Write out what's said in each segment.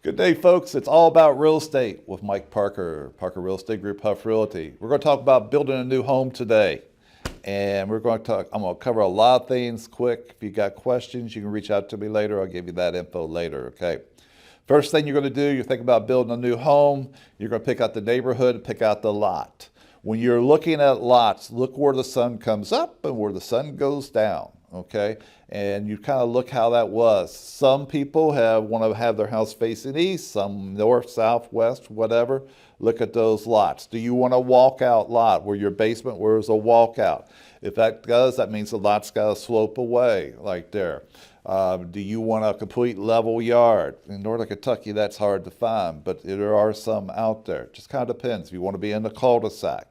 Good day, folks. It's all about real estate with Mike Parker, Parker Real Estate Group, Huff Realty. We're going to talk about building a new home today. And I'm going to cover a lot of things quick. If you got questions, you can reach out to me later. I'll give you that info later, okay? First thing you're going to do, you're thinking about building a new home. You're going to pick out the neighborhood and pick out the lot. When you're looking at lots, look where the sun comes up and where the sun goes down, okay? And you kind of look how that was. Some people want to have their house facing east, some north, south, west, whatever. Look at those lots. Do you want a walkout lot where your basement where there's a walkout? If that does, that means the lot's got to slope away like there. Do you want a complete level yard? In Northern Kentucky, that's hard to find, but there are some out there. Just kind of depends. If you want to be in the cul-de-sac.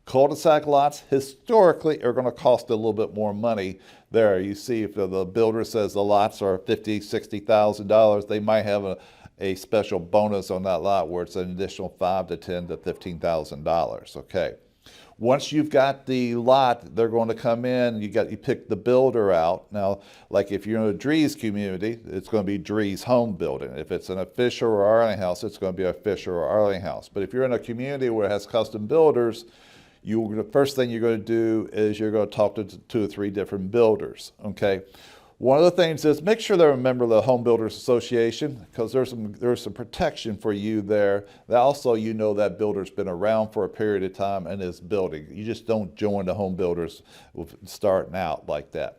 Cul-de-sac lots historically are going to cost a little bit more money there. You see, if the builder says the lots are $50,000, $60,000, they might have a special bonus on that lot where it's an additional $5,000 to $10,000 to $15,000. Okay. Once you've got the lot, they're going to come in. You pick the builder out. Now, like if you're in a Dries community, it's going to be Dries Home Building. If it's in a Fisher or Arling house, it's going to be a Fisher or Arling house. But if you're in a community where it has custom builders, the first thing you're going to do is you're going to talk to 2 or 3 different builders, okay? One of the things is make sure they're a member of the Home Builders Association because there's some protection for you there. That also, you know that builder's been around for a period of time and is building. You just don't join the home builders starting out like that.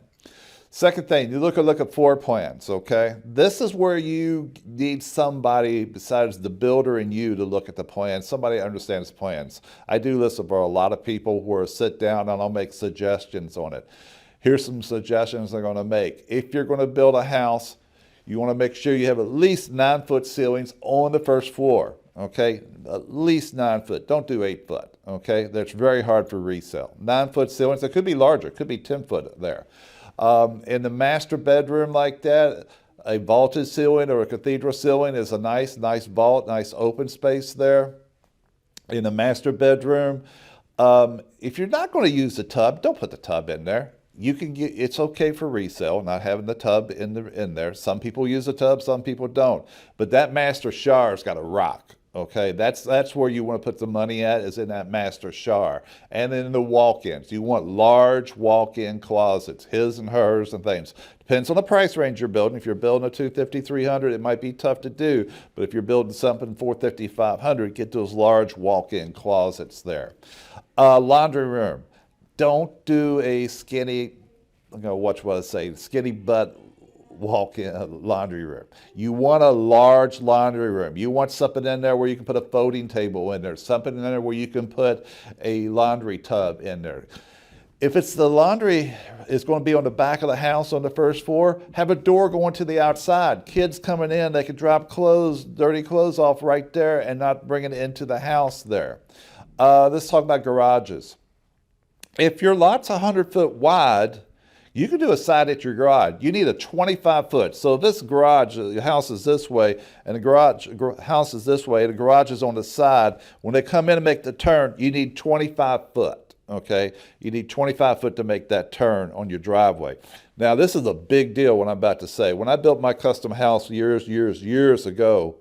Second thing, you look at floor plans, okay? This is where you need somebody besides the builder and you to look at the plans, somebody that understands plans. I do listen for a lot of people who are sit down and I'll make suggestions on it. Here's some suggestions I'm going to make. If you're going to build a house, you want to make sure you have at least 9-foot ceilings on the first floor, okay? At least 9 foot. Don't do 8 foot, okay? That's very hard for resale. 9-foot ceilings, it could be larger, it could be 10 foot there. In the master bedroom like that, a vaulted ceiling or a cathedral ceiling is a nice vault, nice open space there. In the master bedroom, if you're not going to use the tub, don't put the tub in there. It's okay for resale, not having the tub in there. Some people use the tub, some people don't. But that master shower's got a rock. Okay, that's where you want to put the money at, is in that master shower. And then the walk-ins. You want large walk-in closets, his and hers and things. Depends on the price range you're building. If you're building a $250, $300, it might be tough to do. But if you're building something $450, $500, get those large walk-in closets there. Laundry room. Don't do a skinny, watch what I say, skinny butt walk-in laundry room. You want a large laundry room. You want something in there where you can put a folding table in there, something in there where you can put a laundry tub in there. If it's the laundry is going to be on the back of the house on the first floor, have a door going to the outside. Kids coming in, they can drop clothes, dirty clothes off right there and not bring it into the house there. Let's talk about garages. If your lot's 100 foot wide, you can do a side at your garage. You need a 25 foot. So if this garage, the house is this way, and the house is this way, and the garage is on the side, when they come in and make the turn, you need 25 foot, okay? You need 25 foot to make that turn on your driveway. Now, this is a big deal, what I'm about to say. When I built my custom house years ago,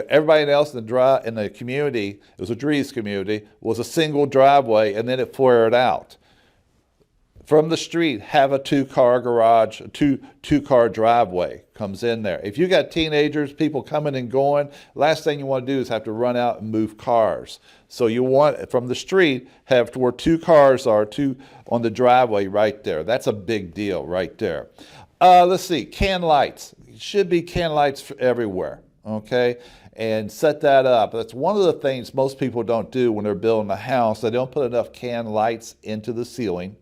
everybody else in the community, it was a Dries community, was a single driveway, and then it flared out. From the street, have a 2-car garage, a two-car driveway comes in there. If you got teenagers, people coming and going, last thing you want to do is have to run out and move cars. So you want, from the street, have to where 2 cars are on the driveway right there. That's a big deal right there. Let's see, can lights. It should be can lights everywhere, okay? And set that up. That's one of the things most people don't do when they're building a house. They don't put enough can lights into the ceiling.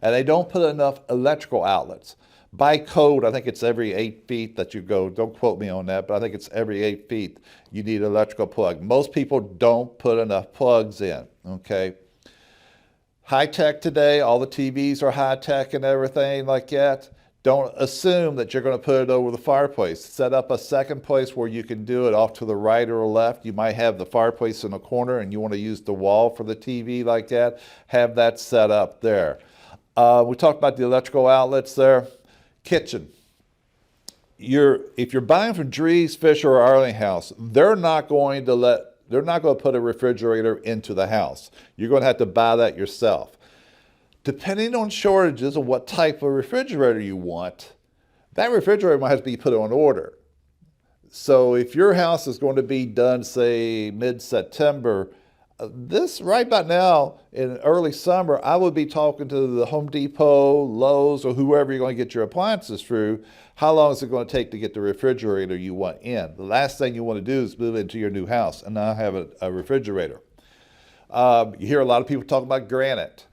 And they don't put enough electrical outlets. By code, I think it's every 8 feet that you go. Don't quote me on that, but I think it's every 8 feet you need an electrical plug. Most people don't put enough plugs in, okay? High tech today, all the TVs are high tech and everything like that. Don't assume that you're going to put it over the fireplace. Set up a second place where you can do it off to the right or left. You might have the fireplace in the corner and you want to use the wall for the TV like that. Have that set up there. We talked about the electrical outlets there. Kitchen. if you're buying from Dries, Fisher, or Arlington House, they're not going to put a refrigerator into the house. You're going to have to buy that yourself. Depending on shortages of what type of refrigerator you want, that refrigerator might have to be put on order. So if your house is going to be done, say, mid-September, this right about now in early summer, I would be talking to the Home Depot, Lowe's, or whoever you're going to get your appliances through. How long is it going to take to get the refrigerator you want in? The last thing you want to do is move into your new house and now have a refrigerator. You hear a lot of people talking about granite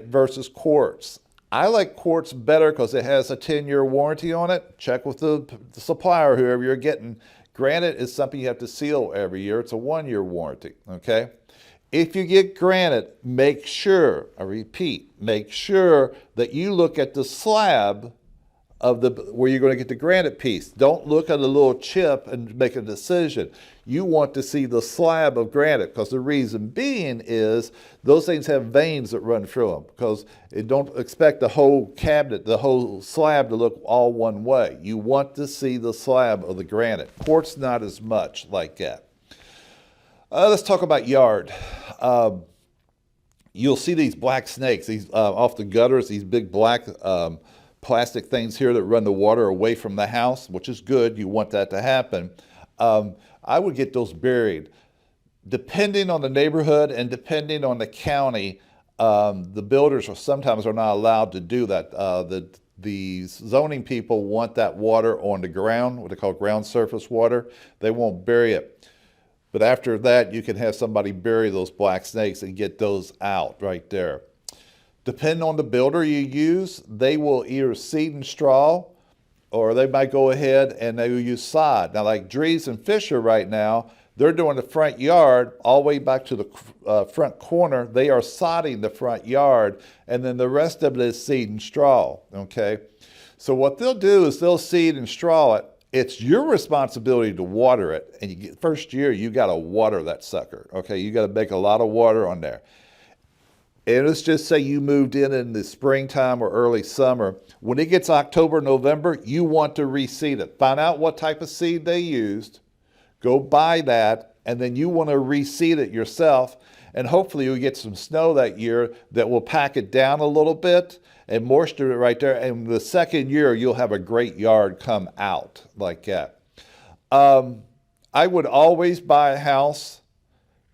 versus quartz. I like quartz better because it has a 10-year warranty on it. Check with the supplier, whoever you're getting. Granite is something you have to seal every year. It's a 1-year warranty, okay? If you get granite, make sure, I repeat, make sure that you look at the slab of where you're going to get the granite piece. Don't look at a little chip and make a decision. You want to see the slab of granite, because the reason being is those things have veins that run through them, because don't expect the whole cabinet, the whole slab to look all one way. You want to see the slab of the granite. Quartz, not as much like that. Let's talk about yard. You'll see these black snakes, these off the gutters, these big black plastic things here that run the water away from the house, which is good. You want that to happen. I would get those buried. Depending on the neighborhood and depending on the county, the builders sometimes are not allowed to do that. The zoning people want that water on the ground, what they call ground surface water. They won't bury it. But after that, you can have somebody bury those black snakes and get those out right there. Depending on the builder you use, they will either seed and straw, or they might go ahead and they will use sod. Now, like Dries and Fisher right now, they're doing the front yard all the way back to the front corner. They are sodding the front yard, and then the rest of it is seed and straw, okay? So what they'll do is they'll seed and straw it. It's your responsibility to water it, and first year, you got to water that sucker, okay? You got to make a lot of water on there. And let's just say you moved in the springtime or early summer. When it gets October, November, you want to reseed it. Find out what type of seed they used. Go buy that, and then you want to reseed it yourself. And hopefully you'll get some snow that year that will pack it down a little bit and moisture it right there. And the second year, you'll have a great yard come out like that. I would always buy a house,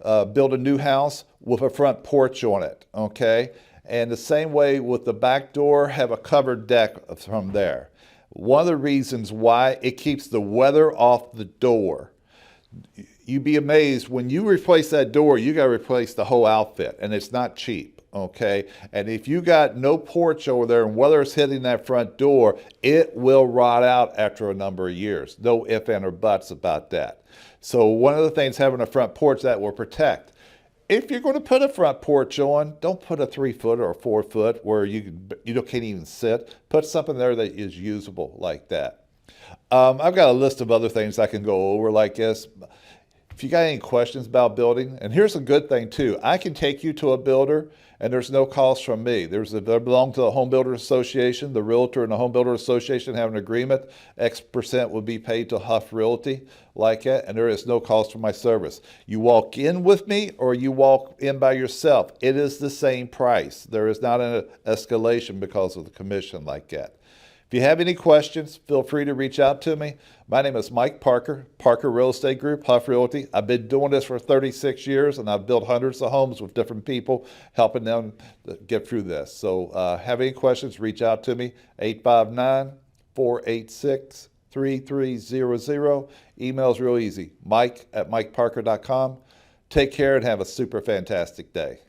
build a new house with a front porch on it, okay? And the same way with the back door, have a covered deck from there. One of the reasons why, it keeps the weather off the door. You'd be amazed, when you replace that door, you gotta replace the whole outfit, and it's not cheap, okay? And if you got no porch over there and weather's hitting that front door, it will rot out after a number of years. No ifs, ands, or buts about that. So one of the things, having a front porch that will protect. If you're going to put a front porch on, don't put a 3-foot or a 4-foot where you can't even sit. Put something there that is usable like that. I've got a list of other things I can go over like this. If you got any questions about building, and here's a good thing too, I can take you to a builder and there's no cost from me. They belong to the Home Builders Association. The realtor and the Home Builders Association have an agreement. X% would be paid to Huff Realty like that, and there is no cost for my service. You walk in with me or you walk in by yourself, it is the same price. There is not an escalation because of the commission like that. If you have any questions, feel free to reach out to me. My name is Mike Parker, Parker Real Estate Group, Huff Realty. I've been doing this for 36 years, and I've built hundreds of homes with different people, helping them get through this. So have any questions, reach out to me, 859-486-3300. Email's real easy, mike@mikeparker.com. Take care and have a super fantastic day.